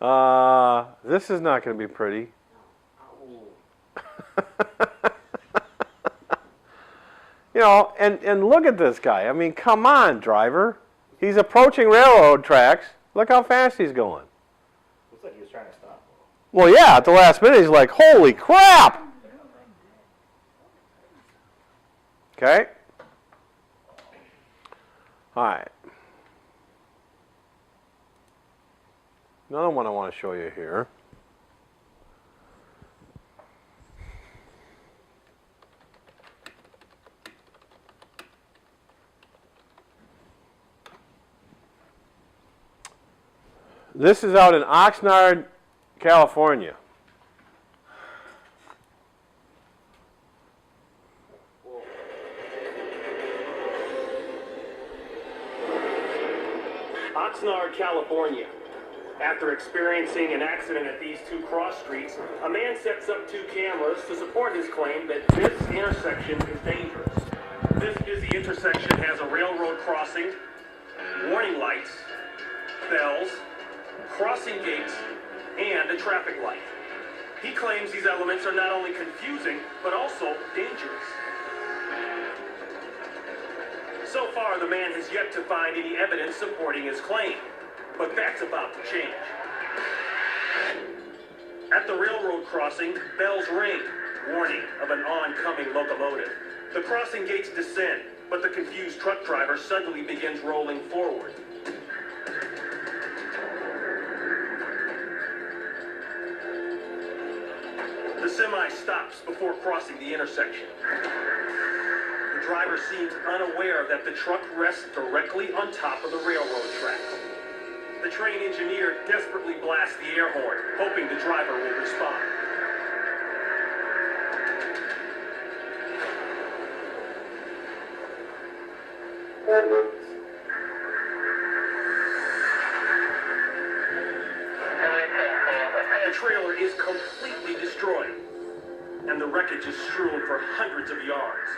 This is not going to be pretty. You know, and look at this guy. I mean, come on, driver. He's approaching railroad tracks. Look how fast he's going. Looks like he was trying to stop. Well, yeah, at the last minute, he's like, holy crap! Okay? All right. Another one I want to show you here. This is out in Oxnard, California. Oxnard, California. After experiencing an accident at these two cross streets, a man sets up two cameras to support his claim that this intersection is dangerous. This busy intersection has a railroad crossing, warning lights, bells, crossing gates, and a traffic light. He claims these elements are not only confusing, but also dangerous. So far, the man has yet to find any evidence supporting his claim, but that's about to change. At the railroad crossing, bells ring, warning of an oncoming locomotive. The crossing gates descend, but the confused truck driver suddenly begins rolling forward. The semi stops before crossing the intersection. The driver seems unaware that the truck rests directly on top of the railroad tracks. The train engineer desperately blasts the air horn, hoping the driver will respond. The trailer is completely destroyed, and the wreckage is strewn for hundreds of yards.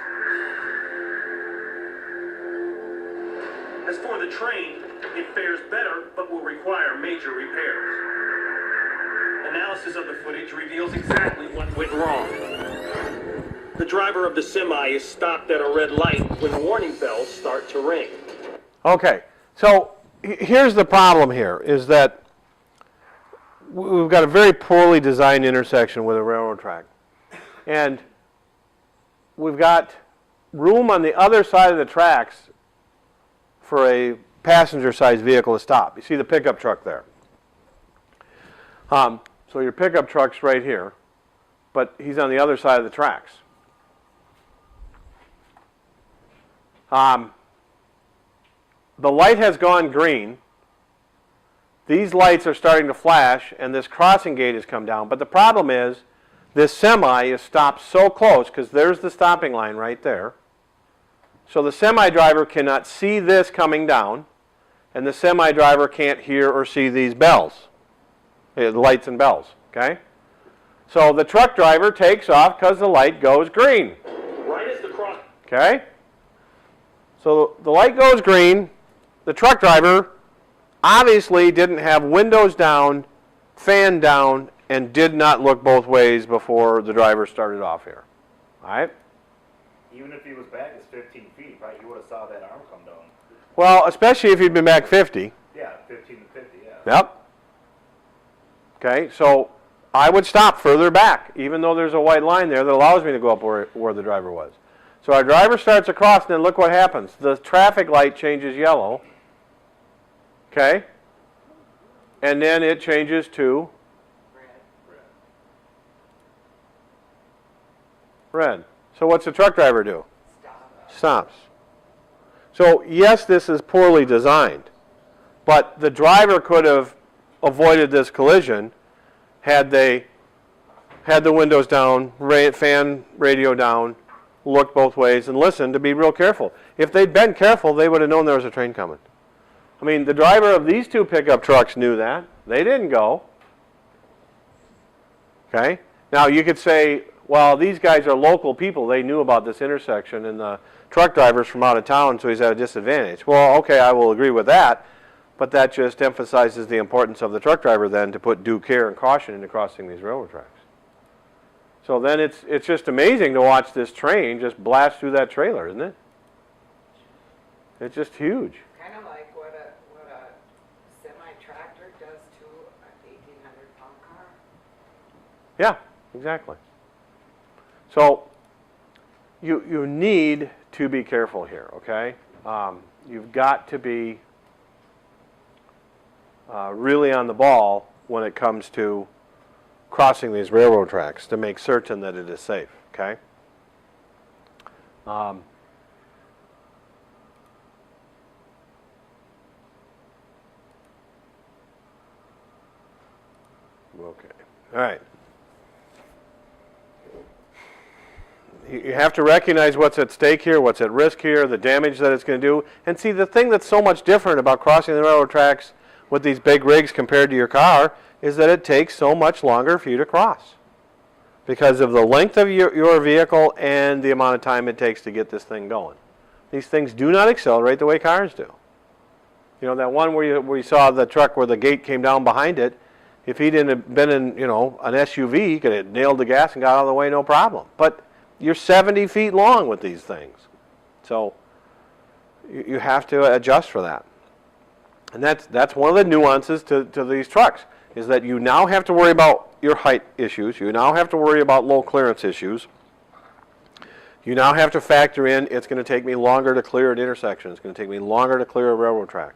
As for the train, it fares better, but will require major repairs. Analysis of the footage reveals exactly what went wrong. The driver of the semi is stopped at a red light when warning bells start to ring. Okay, so here's the problem here, is that we've got a very poorly designed intersection with a railroad track. And we've got room on the other side of the tracks for a passenger-sized vehicle to stop. You see the pickup truck there. So your pickup truck's right here, but he's on the other side of the tracks. The light has gone green. These lights are starting to flash, and this crossing gate has come down. But the problem is, this semi is stopped so close, because there's the stopping line right there. So the semi driver cannot see this coming down, and the semi driver can't hear or see these bells, the lights and bells, okay? So the truck driver takes off because the light goes green. Right as the cross. Okay? So the light goes green. The truck driver obviously didn't have windows down, fan down, and did not look both ways before the driver started off here. All right? Even if he was back as 15 feet, right, you would have saw that arm come down. Well, especially if he'd been back 50. Yeah, 15 to 50, yeah. Yep. Okay, so I would stop further back, even though there's a white line there that allows me to go up where the driver was. So our driver starts across, and then look what happens. The traffic light changes yellow. Okay? And then it changes to red. So what's the truck driver do? Stops. So yes, this is poorly designed, but the driver could have avoided this collision had they had the windows down, fan radio down, looked both ways, and listened to be real careful. If they'd been careful, they would have known there was a train coming. I mean, the driver of these two pickup trucks knew that. They didn't go. Okay? Now, you could say, well, these guys are local people. They knew about this intersection, and the truck driver's from out of town, so he's at a disadvantage. Well, okay, I will agree with that. but that just emphasizes the importance of the truck driver then to put due care and caution into crossing these railroad tracks. So then it's just amazing to watch this train just blast through that trailer, isn't it? It's just huge. Kind of like what a semi-tractor does to an 1,800-pound car. Yeah, exactly. So you need to be careful here, okay? You've got to be really on the ball when it comes to crossing these railroad tracks to make certain that it is safe, okay? Okay, all right. You have to recognize what's at stake here, what's at risk here, the damage that it's going to do. And see, the thing that's so much different about crossing the railroad tracks with these big rigs compared to your car is that it takes so much longer for you to cross because of the length of your vehicle and the amount of time it takes to get this thing going. These things do not accelerate the way cars do. You know, that one where you saw the truck where the gate came down behind it, if he didn't have been in, you know, an SUV, he could have nailed the gas and got out of the way, no problem. But you're 70 feet long with these things. So you have to adjust for that. And that's one of the nuances to these trucks, is that you now have to worry about your height issues. You now have to worry about low clearance issues. You now have to factor in, it's going to take me longer to clear an intersection. It's going to take me longer to clear a railroad track.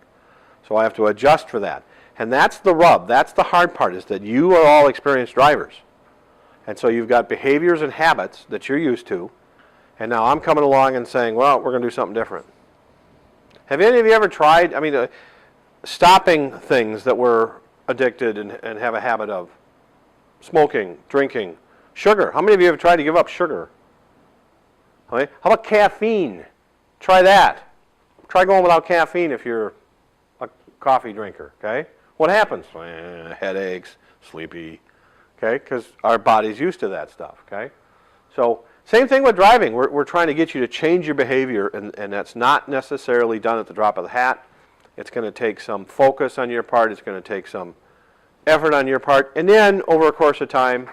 So I have to adjust for that. And that's the rub. That's the hard part, is that you are all experienced drivers. And so you've got behaviors and habits that you're used to. And now I'm coming along and saying, well, we're going to do something different. Have any of you ever tried, stopping things that we're addicted and have a habit of? Smoking, drinking, sugar. How many of you have tried to give up sugar? Okay. How about caffeine? Try that. Try going without caffeine if you're a coffee drinker, okay? What happens? Headaches, sleepy, okay? Because our body's used to that stuff, okay? So same thing with driving. We're trying to get you to change your behavior, and that's not necessarily done at the drop of the hat. It's going to take some focus on your part. It's going to take some effort on your part. And then, over a course of time,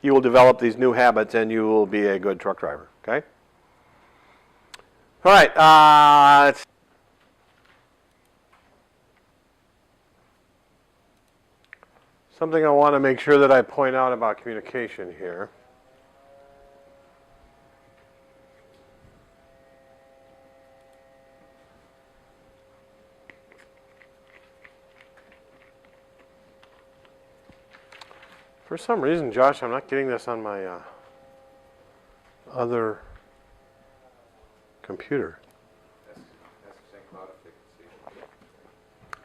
you will develop these new habits, and you will be a good truck driver, okay? All right. Something I want to make sure that I point out about communication here. For some reason, Josh, I'm not getting this on my other computer.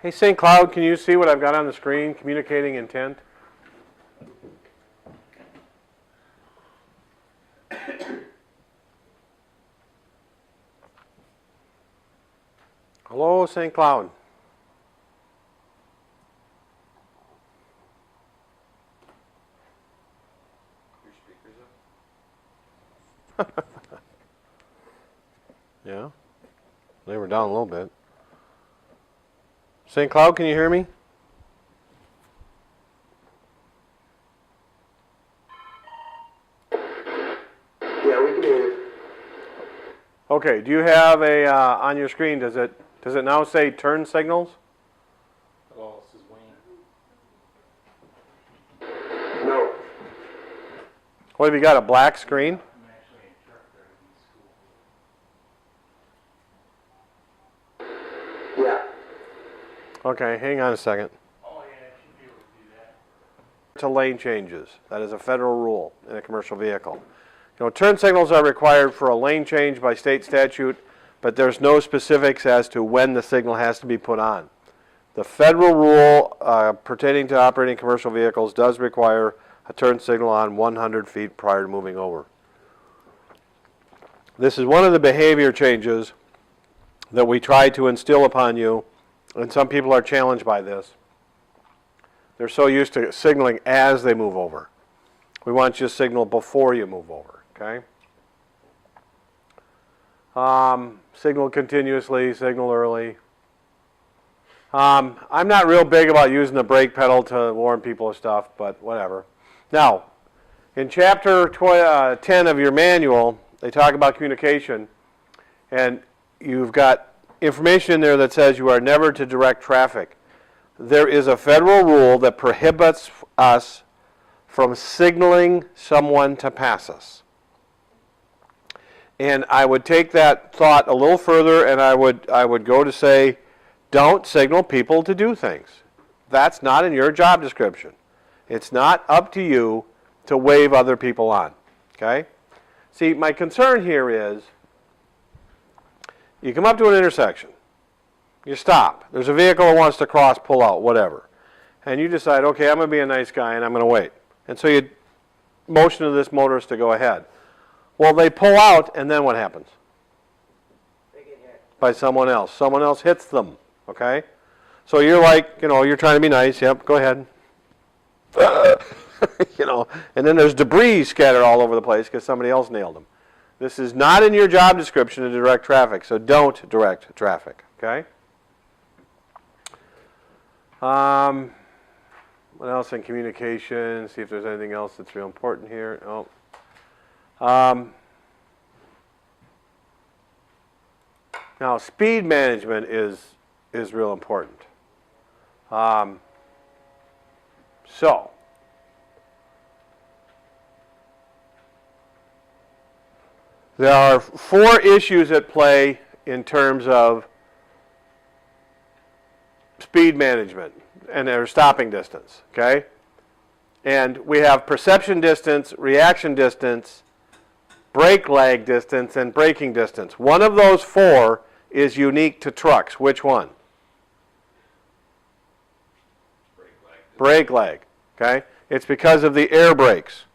Hey, St. Cloud, can you see what I've got on the screen? Communicating intent. Hello, St. Cloud. Yeah, they were down a little bit. St. Cloud, can you hear me? Yeah, we can hear you. Okay. Do you have a on your screen? Does it now say turn signals? Hello, this is Wayne. No. What have you got? A black screen? Yeah. Okay, hang on a second. Oh, yeah, I should be able to do that. To lane changes. That is a federal rule in a commercial vehicle. You know, turn signals are required for a lane change by state statute, but there's no specifics as to when the signal has to be put on. The federal rule pertaining to operating commercial vehicles does require a turn signal on 100 feet prior to moving over. This is one of the behavior changes that we try to instill upon you, and some people are challenged by this. They're so used to signaling as they move over. We want you to signal before you move over, okay? Signal continuously, signal early. I'm not real big about using the brake pedal to warn people of stuff, but whatever. Now, in chapter 10 of your manual, they talk about communication, and you've got information in there that says you are never to direct traffic. There is a federal rule that prohibits us from signaling someone to pass us. And I would take that thought a little further, and I would go to say, don't signal people to do things. That's not in your job description. It's not up to you to wave other people on, okay? See, my concern here is you come up to an intersection, you stop, there's a vehicle that wants to cross, pull out, whatever, and you decide, okay, I'm going to be a nice guy and I'm going to wait. And so you motion to this motorist to go ahead. Well, they pull out, and then what happens? They get hit. By someone else. Someone else hits them, okay? So you're like, you're trying to be nice, yep, go ahead. And then there's debris scattered all over the place because somebody else nailed them. This is not in your job description to direct traffic, so don't direct traffic, okay? What else in communication? See if there's anything else that's real important here. Oh. Now, speed management is real important. So, there are 4 issues at play in terms of speed management and their stopping distance, okay? And we have perception distance, reaction distance, brake lag distance, and braking distance. One of those 4 is unique to trucks. Which one? Brake lag, okay? It's because of the air brakes.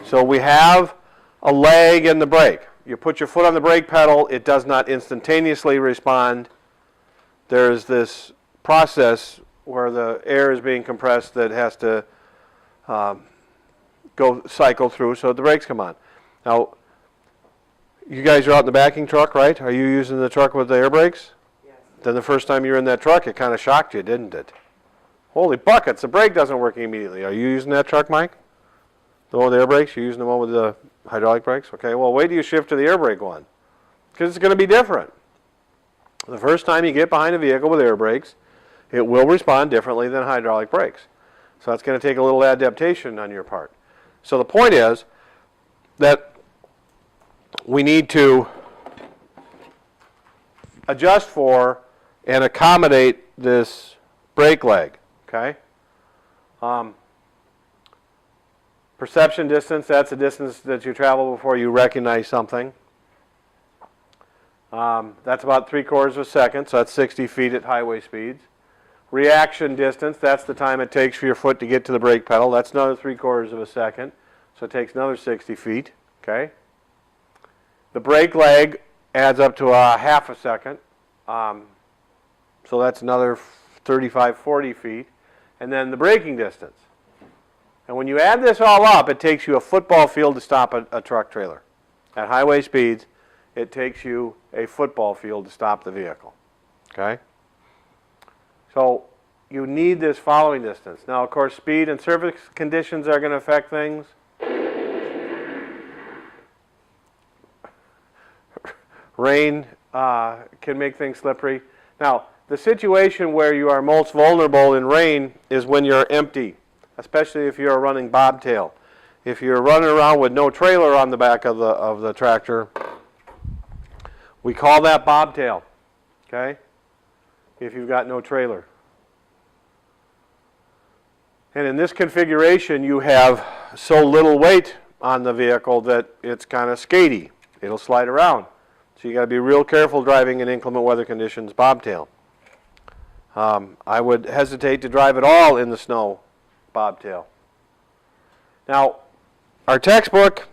So we have a lag in the brake. You put your foot on the brake pedal, it does not instantaneously respond. There's this process where the air is being compressed that has to go cycle through so the brakes come on. Now, you guys are out in the backing truck, right? Are you using the truck with the air brakes? Yes. Then the first time you were in that truck, it kind of shocked you, didn't it? Holy buckets, the brake doesn't work immediately. Are you using that truck, Mike? The one with the air brakes? You're using the one with the hydraulic brakes? Okay, well, wait till you shift to the air brake one, because it's going to be different. The first time you get behind a vehicle with air brakes, it will respond differently than hydraulic brakes. So that's going to take a little adaptation on your part. So the point is that we need to adjust for and accommodate this brake lag, okay? Perception distance, that's the distance that you travel before you recognize something. That's about 3/4 of a second, so that's 60 feet at highway speeds. Reaction distance, that's the time it takes for your foot to get to the brake pedal. That's another 3/4 of a second, so it takes another 60 feet, okay? The brake lag adds up to a 1/2 a second, so that's another 35, 40 feet. And then the braking distance. And when you add this all up, it takes you a football field to stop a truck trailer. At highway speeds, it takes you a football field to stop the vehicle, okay? So you need this following distance. Now, of course, speed and surface conditions are going to affect things. Rain can make things slippery. Now, the situation where you are most vulnerable in rain is when you're empty, especially if you're running bobtail. If you're running around with no trailer on the back of the tractor, we call that bobtail, okay? If you've got no trailer. And in this configuration, you have so little weight on the vehicle that it's kind of skatey. It'll slide around. So you got to be real careful driving in inclement weather conditions bobtail. I would hesitate to drive at all in the snow bobtail. Now, our textbook